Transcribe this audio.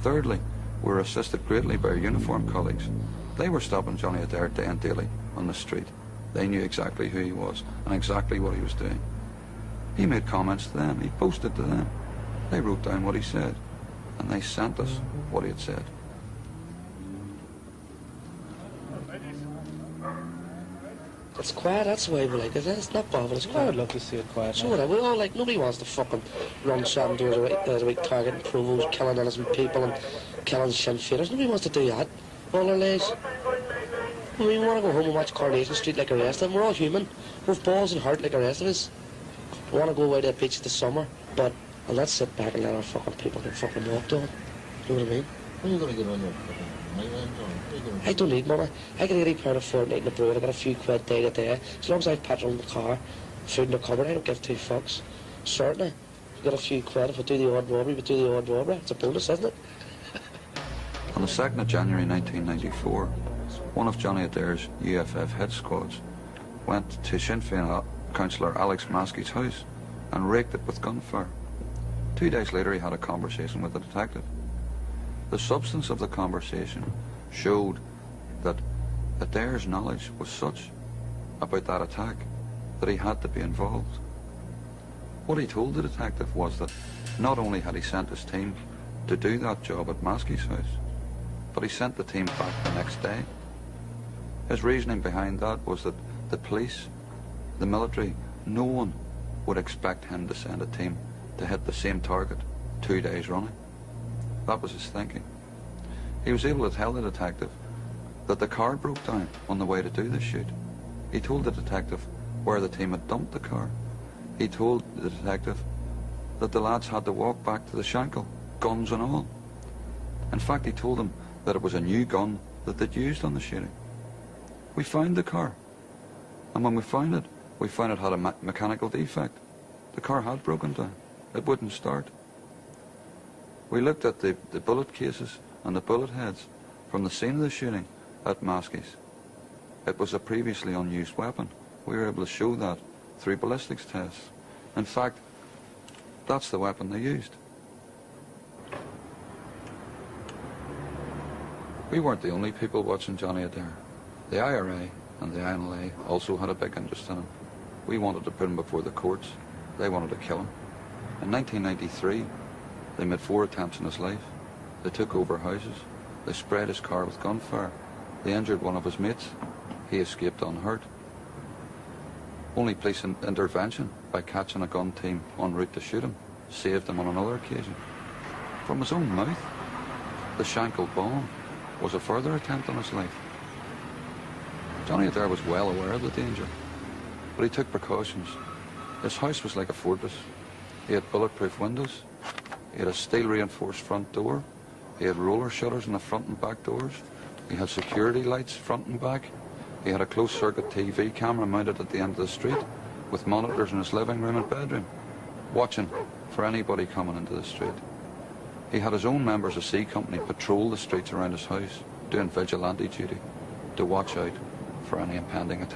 Thirdly, we were assisted greatly by our uniformed colleagues. They were stopping Johnny Adair day and daily on the street. They knew exactly who he was and exactly what he was doing. He made comments to them, he posted to them. They wrote down what he said, and they sent us what he had said. It's quiet, that's the way we like it. It's not bothered, it's quiet. I would love to see it quiet. So we all like, nobody wants to fucking run 7 days a week targeting provos, killing innocent people and killing Sinn Féiners. Nobody wants to do that all their lives. I mean, we want to go home and watch Coronation Street like the rest of them. We're all human. We've balls and heart like the rest of us. We want to go away to the beach this summer, but I'll not sit back and let our fucking people get fucking walked on. You know what I mean? When are you going to get on your fucking money, John? I don't need money. I can eat £80 a fortnight in the brew. I got a few quid day to day. As long as I have petrol in the car, food in the cupboard, I don't give 2 fucks. Certainly, you got a few quid if I do the odd robbery, but do the odd robbery. It's a bonus, isn't it? On the 2nd of January 1994, one of Johnny Adair's UFF head squads went to Sinn Féin councillor Alex Maskey's house and raked it with gunfire. 2 days later, he had a conversation with the detective. The substance of the conversation showed that Adair's knowledge was such about that attack that he had to be involved. What he told the detective was that not only had he sent his team to do that job at Maskey's house, but he sent the team back the next day. His reasoning behind that was that the police, the military, no one would expect him to send a team to hit the same target 2 days running. That was his thinking. He was able to tell the detective that the car broke down on the way to do the shoot. He told the detective where the team had dumped the car. He told the detective that the lads had to walk back to the Shankill, guns and all. In fact, he told him that it was a new gun that they'd used on the shooting. We found the car, and when we found it had a mechanical defect. The car had broken down. It wouldn't start. We looked at the bullet cases and the bullet heads from the scene of the shooting at Maskey's. It was a previously unused weapon. We were able to show that through ballistics tests. In fact, that's the weapon they used. We weren't the only people watching Johnny Adair. The IRA and the INLA also had a big interest in him. We wanted to put him before the courts. They wanted to kill him. In 1993, they made 4 attempts on his life. They took over houses. They sprayed his car with gunfire. They injured one of his mates. He escaped unhurt. Only police intervention by catching a gun team en route to shoot him saved him on another occasion. From his own mouth, the Shankill bomb was a further attempt on his life. Johnny Adair was well aware of the danger, but he took precautions. His house was like a fortress. He had bulletproof windows. He had a steel-reinforced front door. He had roller shutters in the front and back doors. He had security lights front and back. He had a closed-circuit TV camera mounted at the end of the street with monitors in his living room and bedroom, watching for anybody coming into the street. He had his own members of C Company patrol the streets around his house, doing vigilante duty to watch out for any impending attack.